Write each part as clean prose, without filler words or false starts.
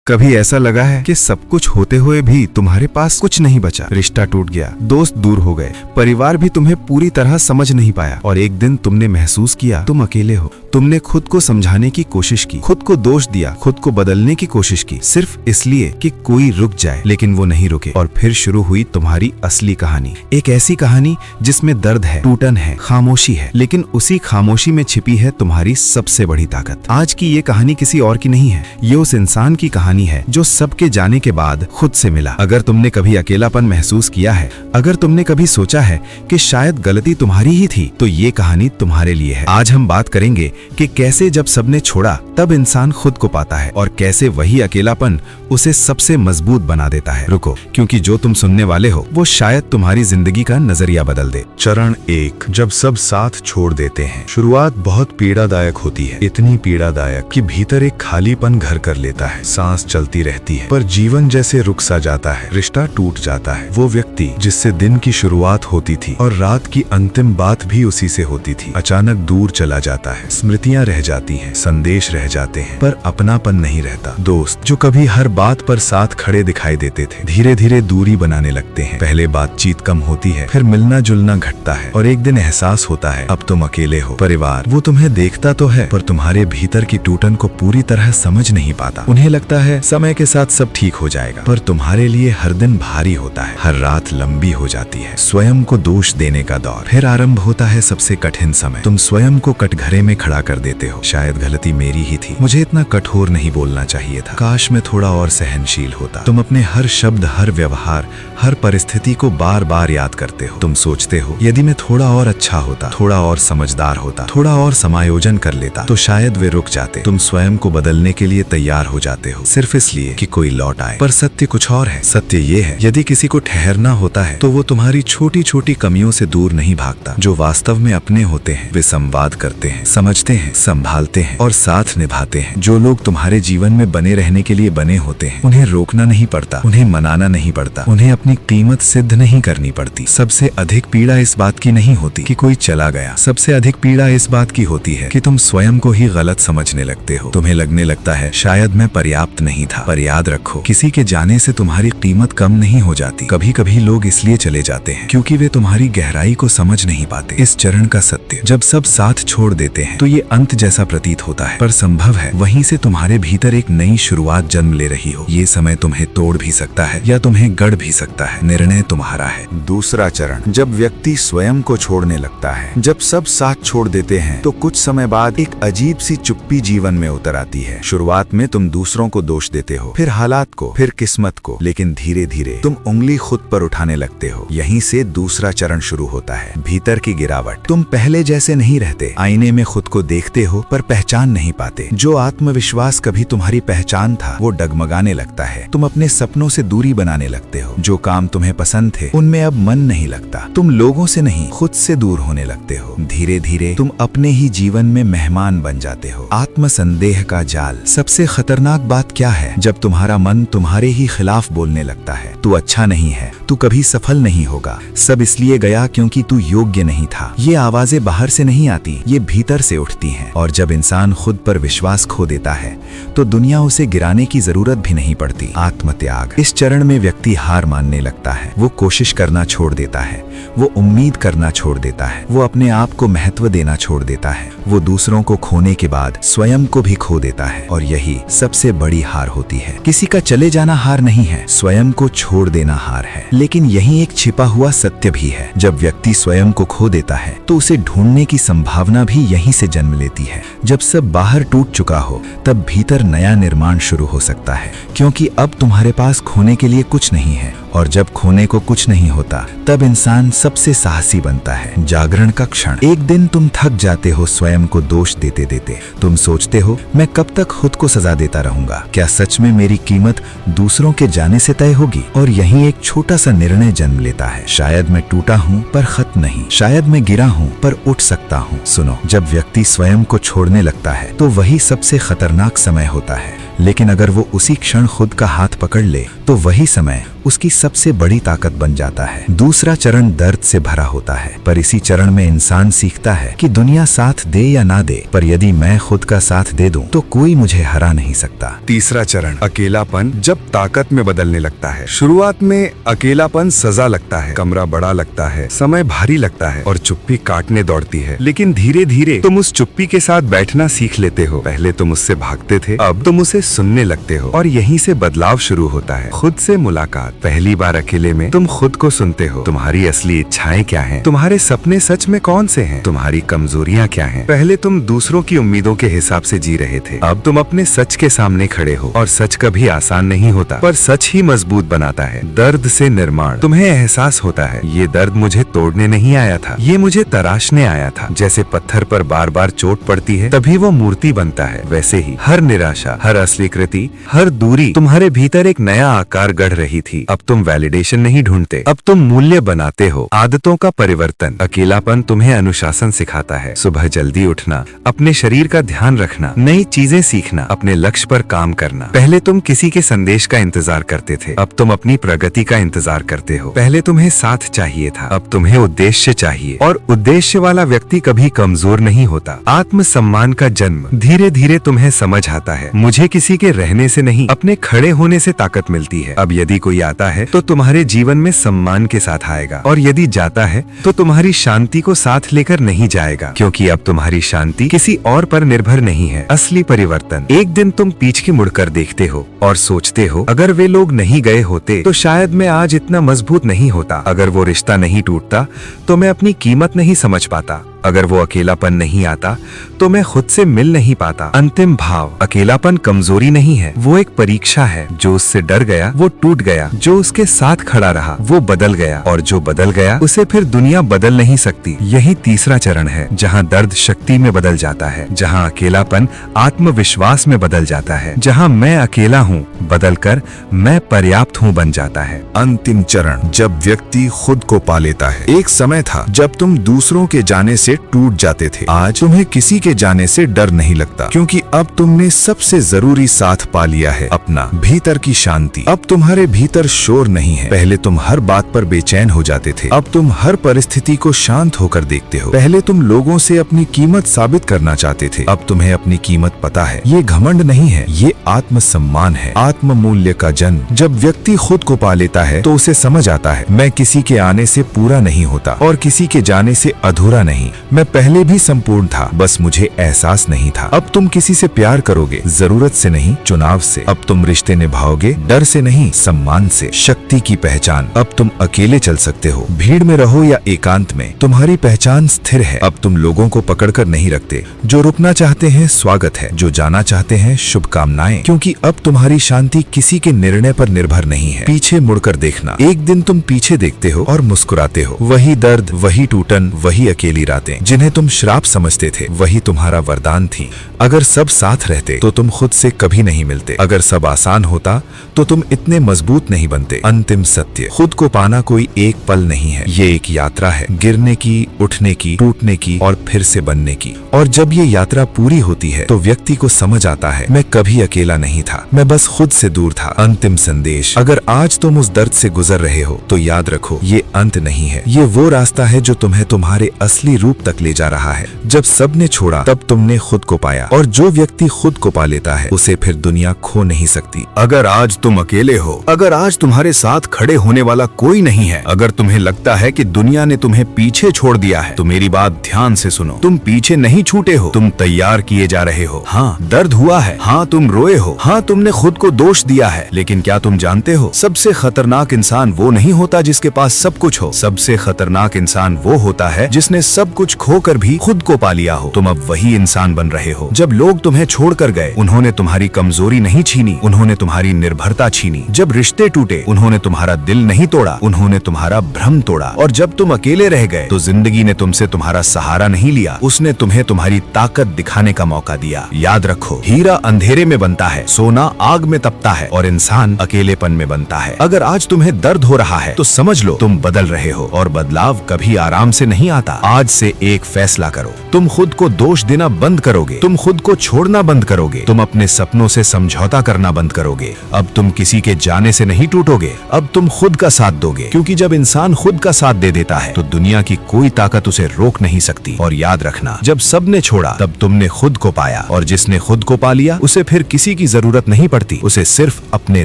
कभी ऐसा लगा है कि सब कुछ होते हुए भी तुम्हारे पास कुछ नहीं बचा? रिश्ता टूट गया, दोस्त दूर हो गए, परिवार भी तुम्हें पूरी तरह समझ नहीं पाया और एक दिन तुमने महसूस किया तुम अकेले हो। तुमने खुद को समझाने की कोशिश की, खुद को दोष दिया, खुद को बदलने की कोशिश की, सिर्फ इसलिए कि कोई रुक जाए, लेकिन वो नहीं रुके। और फिर शुरू हुई तुम्हारी असली कहानी, एक ऐसी कहानी जिसमें दर्द है, टूटन है, खामोशी है, लेकिन उसी खामोशी में छिपी है तुम्हारी सबसे बड़ी ताकत। आज की ये कहानी किसी और की नहीं है, ये उस इंसान की कहानी है जो सबके जाने के बाद खुद से मिला। अगर तुमने कभी अकेलापन महसूस किया है, अगर तुमने कभी सोचा है कि शायद गलती तुम्हारी ही थी, तो ये कहानी तुम्हारे लिए है। आज हम बात करेंगे कि कैसे जब सबने छोड़ा तब इंसान खुद को पाता है और कैसे वही अकेलापन उसे सबसे मजबूत बना देता है। रुको, क्योंकि जो तुम सुनने वाले हो वो शायद तुम्हारी जिंदगी का नजरिया बदल दे। चरण 1, जब सब साथ छोड़ देते हैं। शुरुआत बहुत पीड़ादायक होती है, इतनी पीड़ादायक कि भीतर एक खालीपन घर कर लेता है। सांस चलती रहती है पर जीवन जैसे रुक सा जाता है, रिश्ता टूट जाता है। वो व्यक्ति जिससे दिन की शुरुआत होती थी और रात की अंतिम बात भी उसी से होती थी, अचानक दूर चला जाता है। स्मृतियां रह जाती हैं, संदेश रह जाते हैं, पर अपनापन नहीं रहता। दोस्त जो कभी हर बात पर साथ खड़े दिखाई देते थे, धीरे धीरे दूरी बनाने लगते हैं। पहले बातचीत कम होती है, फिर मिलना जुलना घटता है और एक दिन एहसास होता है अब तुम अकेले हो। परिवार वो तुम्हें देखता तो है पर तुम्हारे भीतर की टूटन को पूरी तरह समझ नहीं पाता। उन्हें लगता है समय के साथ सब ठीक हो जाएगा, पर तुम्हारे लिए हर दिन भारी होता है, हर रात लंबी हो जाती है। स्वयं को दोष देने का दौर फिर आरंभ होता है। सबसे कठिन समय, तुम स्वयं को कटघरे में खड़ा कर देते हो। शायद गलती मेरी ही थी, मुझे इतना कठोर नहीं बोलना चाहिए था, काश मैं थोड़ा और सहनशील होता। तुम अपने हर शब्द, हर व्यवहार, हर परिस्थिति को बार बार याद करते हो। तुम सोचते हो यदि मैं थोड़ा और अच्छा होता, थोड़ा और समझदार होता, थोड़ा और समायोजन कर लेता तो शायद वे रुक जाते। तुम स्वयं को बदलने के लिए तैयार हो जाते हो, सिर्फ इसलिए कि कोई लौट आए। पर सत्य कुछ और है। सत्य ये है, यदि किसी को ठहरना होता है तो वो तुम्हारी छोटी छोटी कमियों से दूर नहीं भागता। जो वास्तव में अपने होते हैं वे संवाद करते हैं, समझते हैं, संभालते हैं और साथ निभाते हैं। जो लोग तुम्हारे जीवन में बने रहने के लिए बने होते हैं, उन्हें रोकना नहीं पड़ता, उन्हें मनाना नहीं पड़ता, उन्हें अपनी कीमत सिद्ध नहीं करनी पड़ती। सबसे अधिक पीड़ा इस बात की नहीं होती कि कोई चला गया, सबसे अधिक पीड़ा इस बात की होती है कि तुम स्वयं को ही गलत समझने लगते हो। तुम्हें लगने लगता है शायद मैं पर्याप्त नहीं था। पर याद रखो, किसी के जाने से तुम्हारी कीमत कम नहीं हो जाती। कभी कभी लोग इसलिए चले जाते हैं क्योंकि वे तुम्हारी गहराई को समझ नहीं पाते। इस चरण का सत्य, जब सब साथ छोड़ देते हैं तो ये अंत जैसा प्रतीत होता है, पर संभव है वहीं से तुम्हारे भीतर एक नई शुरुआत जन्म ले रही हो। ये समय तुम्हें तोड़ भी सकता है या तुम्हें गढ़ भी सकता है, निर्णय तुम्हारा है। दूसरा चरण, जब व्यक्ति स्वयं को छोड़ने लगता है। जब सब साथ छोड़ देते हैं तो कुछ समय बाद एक अजीब सी चुप्पी जीवन में उतर आती है। शुरुआत में तुम दूसरों को दोष देते हो, फिर हालात को, फिर किस्मत को, लेकिन धीरे धीरे तुम उंगली खुद पर उठाने लगते हो। यहीं से दूसरा चरण शुरू होता है, भीतर की गिरावट। तुम पहले जैसे नहीं रहते, आईने में खुद को देखते हो पर पहचान नहीं पाते। जो आत्मविश्वास कभी तुम्हारी पहचान था वो डगमगाने लगता है। तुम अपने सपनों से दूरी बनाने लगते हो। जो काम तुम्हें पसंद थे उनमें अब मन नहीं लगता। तुम लोगों से नहीं खुद से दूर होने लगते हो। धीरे धीरे तुम अपने ही जीवन में मेहमान बन जाते हो। आत्मसंदेह का जाल। सबसे खतरनाक बात क्या है? जब तुम्हारा मन तुम्हारे ही खिलाफ बोलने लगता है। तू अच्छा नहीं है, तू कभी सफल नहीं होगा, सब इसलिए गया क्योंकि तू योग्य नहीं था। ये आवाजें बाहर से नहीं आती, ये भीतर से उठती हैं। और जब इंसान खुद पर विश्वास खो देता है तो दुनिया उसे गिराने की जरूरत भी नहीं पड़ती। आत्मत्याग। इस चरण में व्यक्ति हार मानने लगता है। वो कोशिश करना छोड़ देता है, वो उम्मीद करना छोड़ देता है, वो अपने आप को महत्व देना छोड़ देता है, वो दूसरों को खोने के बाद स्वयं को भी खो देता है। और यही सबसे बड़ी हार होती है। किसी का चले जाना हार नहीं है, स्वयं को छोड़ देना हार है। लेकिन यही एक छिपा हुआ सत्य भी है। जब व्यक्ति स्वयं को खो देता है तो उसे ढूंढने की संभावना भी यहीं से जन्म लेती है। जब सब बाहर टूट चुका हो तब भीतर नया निर्माण शुरू हो सकता है, क्योंकि अब तुम्हारे पास खोने के लिए कुछ नहीं है। और जब खोने को कुछ नहीं होता तब इंसान सबसे साहसी बनता है। जागरण का क्षण। एक दिन तुम थक जाते हो स्वयं को दोष देते देते। तुम सोचते हो मैं कब तक खुद को सजा देता रहूंगा? क्या सच में मेरी कीमत दूसरों के जाने से तय होगी? और यहीं एक छोटा सा निर्णय जन्म लेता है, शायद मैं टूटा हूँ पर खत्म नहीं, शायद मैं गिरा हूँ पर उठ सकता हूँ। सुनो, जब व्यक्ति स्वयं को छोड़ने लगता है तो वही सबसे खतरनाक समय होता है। लेकिन अगर वो उसी क्षण खुद का हाथ पकड़ ले तो वही समय उसकी सबसे बड़ी ताकत बन जाता है। दूसरा चरण दर्द से भरा होता है, पर इसी चरण में इंसान सीखता है कि दुनिया साथ दे या ना दे, पर यदि मैं खुद का साथ दे दूं तो कोई मुझे हरा नहीं सकता। तीसरा चरण अकेलापन जब ताकत में बदलने लगता है। शुरुआत में अकेलापन सजा लगता है, कमरा बड़ा लगता है, समय भारी लगता है और चुप्पी काटने दौड़ती है। लेकिन धीरे धीरे तुम उस चुप्पी के साथ बैठना सीख लेते हो। पहले तुम उससे भागते थे, अब तुम उसे सुनने लगते हो और यहीं से बदलाव शुरू होता है। खुद से मुलाकात। पहली बार अकेले में तुम खुद को सुनते हो। तुम्हारी असली इच्छाएं क्या हैं? तुम्हारे सपने सच में कौन से हैं? तुम्हारी कमजोरियां क्या हैं? पहले तुम दूसरों की उम्मीदों के हिसाब से जी रहे थे, अब तुम अपने सच के सामने खड़े हो। और सच कभी आसान नहीं होता, पर सच ही मजबूत बनाता है। दर्द से निर्माण। तुम्हें एहसास होता है, ये दर्द मुझे तोड़ने नहीं आया था, ये मुझे तराशने आया था। जैसे पत्थर पर बार बार चोट पड़ती है तभी वो मूर्ति बनता है, वैसे ही हर निराशा, हर अस्वीकृति, हर दूरी तुम्हारे भीतर एक नया आकार गढ़ रही थी। अब तुम वैलिडेशन नहीं ढूंढते, अब तुम मूल्य बनाते हो। आदतों का परिवर्तन। अकेलापन तुम्हें अनुशासन सिखाता है। सुबह जल्दी उठना, अपने शरीर का ध्यान रखना, नई चीजें सीखना, अपने लक्ष्य पर काम करना। पहले तुम किसी के संदेश का इंतजार करते थे, अब तुम अपनी प्रगति का इंतजार करते हो। पहले तुम्हें साथ चाहिए था, अब तुम्हें उद्देश्य चाहिए। और उद्देश्य वाला व्यक्ति कभी कमजोर नहीं होता। आत्मसम्मान का जन्म। धीरे धीरे तुम्हें समझ आता है, मुझे किसी के रहने से नहीं, अपने खड़े होने से ताकत मिलती है। अब यदि कोई आता है तो तुम्हारे जीवन में सम्मान के साथ आएगा, और यदि जाता है तो तुम्हारी शांति को साथ लेकर नहीं जाएगा, क्योंकि अब तुम्हारी शांति किसी और पर निर्भर नहीं है। असली परिवर्तन। एक दिन तुम पीछे मुड़कर देखते हो और सोचते हो, अगर वे लोग नहीं गए होते तो शायद मैं आज इतना मजबूत नहीं होता। अगर वो रिश्ता नहीं टूटता तो मैं अपनी कीमत नहीं समझ पाता। अगर वो अकेलापन नहीं आता तो मैं खुद से मिल नहीं पाता। अंतिम भाव। अकेलापन कमजोरी नहीं है, वो एक परीक्षा है। जो उससे डर गया वो टूट गया, जो उसके साथ खड़ा रहा वो बदल गया, और जो बदल गया उसे फिर दुनिया बदल नहीं सकती। यही तीसरा चरण है, जहाँ दर्द शक्ति में बदल जाता है, जहाँ अकेलापन आत्मविश्वास में बदल जाता है, जहाँ मैं अकेला हूँ बदलकर मैं पर्याप्त हूँ बन जाता है। अंतिम चरण, जब व्यक्ति खुद को पा लेता है। एक समय था जब तुम दूसरों के जाने से टूट जाते थे, आज तुम्हें किसी के जाने से डर नहीं लगता, क्योंकि अब तुमने सबसे जरूरी साथ पा लिया है, अपना भीतर की शांति। अब तुम्हारे भीतर शोर नहीं है। पहले तुम हर बात पर बेचैन हो जाते थे, अब तुम हर परिस्थिति को शांत होकर देखते हो। पहले तुम लोगों से अपनी कीमत साबित करना चाहते थे, अब तुम्हें अपनी कीमत पता है। ये घमंड नहीं है, ये आत्मसम्मान है, आत्म मूल्य का जन्म। जब व्यक्ति खुद को पा लेता है तो उसे समझ आता है, मैं किसी के आने से पूरा नहीं होता और किसी के जाने से अधूरा नहीं। मैं पहले भी संपूर्ण था, बस मुझे एहसास नहीं था। अब तुम किसी से प्यार करोगे, जरूरत से नहीं, चुनाव से। अब तुम रिश्ते निभाओगे, डर से नहीं, सम्मान से। शक्ति की पहचान। अब तुम अकेले चल सकते हो, भीड़ में रहो या एकांत में, तुम्हारी पहचान स्थिर है। अब तुम लोगों को पकड़कर नहीं रखते। जो रुकना चाहते हैं स्वागत है, जो जाना चाहते हैं शुभकामनाएं, क्योंकि अब तुम्हारी शांति किसी के निर्णय पर निर्भर नहीं है। पीछे मुड़कर देखना। एक दिन तुम पीछे देखते हो और मुस्कुराते हो। वही दर्द, वही टूटन, वही अकेली रातें, जिन्हें तुम श्राप समझते थे, वही तुम्हारा वरदान थी। अगर सब साथ रहते तो तुम खुद से कभी नहीं मिलते। अगर सब आसान होता तो तुम इतने मजबूत नहीं बनते। अंतिम सत्य। खुद को पाना कोई एक पल नहीं है, ये एक यात्रा है, गिरने की, उठने की, टूटने की और फिर से बनने की। और जब ये यात्रा पूरी होती है तो व्यक्ति को समझ आता है, मैं कभी अकेला नहीं था, मैं बस खुद से दूर था। अंतिम संदेश। अगर आज तुम उस दर्द से गुजर रहे हो तो याद रखो, ये अंत नहीं है, ये वो रास्ता है जो तुम्हें तुम्हारे असली रूप तक ले जा रहा है। जब सबने छोड़ा तब तुमने खुद को पाया, और जो व्यक्ति खुद को पा लेता है उसे फिर दुनिया खो नहीं सकती। अगर आज तुम अकेले हो, अगर आज तुम्हारे साथ खड़े होने वाला कोई नहीं है, अगर तुम्हें लगता है कि दुनिया ने तुम्हें पीछे छोड़ दिया है, तो मेरी बात ध्यान से सुनो। तुम पीछे नहीं छूटे हो, तुम तैयार किए जा रहे हो। हाँ, दर्द हुआ है, हाँ तुम रोए हो, हाँ तुमने खुद को दोष दिया है, लेकिन क्या तुम जानते हो, सबसे खतरनाक इंसान वो नहीं होता जिसके पास सब कुछ हो। सबसे खतरनाक इंसान वो होता है जिसने सब कुछ खोकर भी खुद को पा लिया हो। तुम अब वही इंसान बन रहे हो। जब लोग तुम्हें छोड़कर गए, उन्होंने तुम्हारी कमजोरी नहीं छीनी, उन्होंने तुम्हारी निर्भरता छीनी। जब रिश्ते टूटे, उन्होंने तुम्हारा दिल नहीं तोड़ा, उन्होंने तुम्हारा भ्रम तोड़ा। और जब तुम अकेले रह गए तो जिंदगी ने तुमसे तुम्हारा सहारा नहीं लिया, उसने तुम्हें तुम्हारी ताकत दिखाने का मौका दिया। याद रखो, हीरा अंधेरे में बनता है, सोना आग में तपता है और इंसान अकेलेपन में बनता है। अगर आज तुम्हें दर्द हो रहा है तो समझ लो तुम बदल रहे हो, और बदलाव कभी आराम से नहीं आता। आज से एक फैसला करो। तुम खुद को दोष देना बंद करोगे, तुम खुद को छोड़ना बंद करोगे, तुम अपने सपनों से समझौता करना बंद करोगे। अब तुम किसी के जाने से नहीं टूटोगे, अब तुम खुद का साथ दोगे, क्योंकि जब इंसान खुद का साथ दे देता है तो दुनिया की कोई ताकत उसे रोक नहीं सकती। और याद रखना, जब सबने छोड़ा तब तुमने खुद को पाया, और जिसने खुद को पा लिया उसे फिर किसी की जरूरत नहीं पड़ती, उसे सिर्फ अपने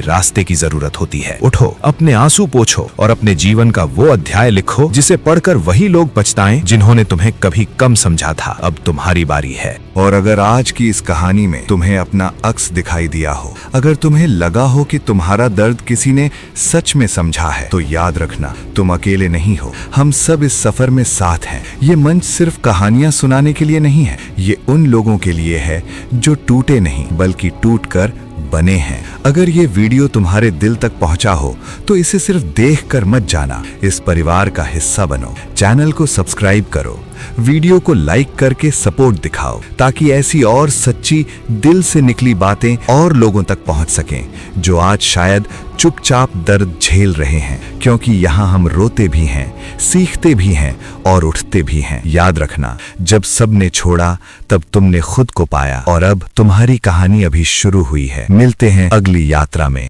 रास्ते की जरूरत होती है। उठो, अपने आंसू पोंछो और अपने जीवन का वो अध्याय लिखो जिसे पढ़कर वही लोग पछताएं जिन्होंने तुम्हें कभी कम समझा था। अब तुम्हारी बारी है। और अगर आज की इस कहानी में तुम्हें अपना अक्स दिखाई दिया हो, अगर तुम्हें लगा हो कि तुम्हारा दर्द किसी ने सच में समझा है, तो याद रखना, तुम अकेले नहीं हो। हम सब इस सफर में साथ हैं। ये मंच सिर्फ कहानियां सुनाने के लिए नहीं है, ये उन लोगों के लिए है जो टूटे नहीं बल्कि टूटकर बने हैं। अगर ये वीडियो तुम्हारे दिल तक पहुंचा हो तो इसे सिर्फ देखकर मत जाना, इस परिवार का हिस्सा बनो। चैनल को सब्सक्राइब करो, वीडियो को लाइक करके सपोर्ट दिखाओ, ताकि ऐसी और सच्ची दिल से निकली बातें और लोगों तक पहुंच सकें जो आज शायद चुपचाप दर्द झेल रहे हैं। क्योंकि यहाँ हम रोते भी हैं, सीखते भी हैं और उठते भी हैं। याद रखना, जब सबने छोड़ा तब तुमने खुद को पाया, और अब तुम्हारी कहानी अभी शुरू हुई है। मिलते हैं अगली यात्रा में।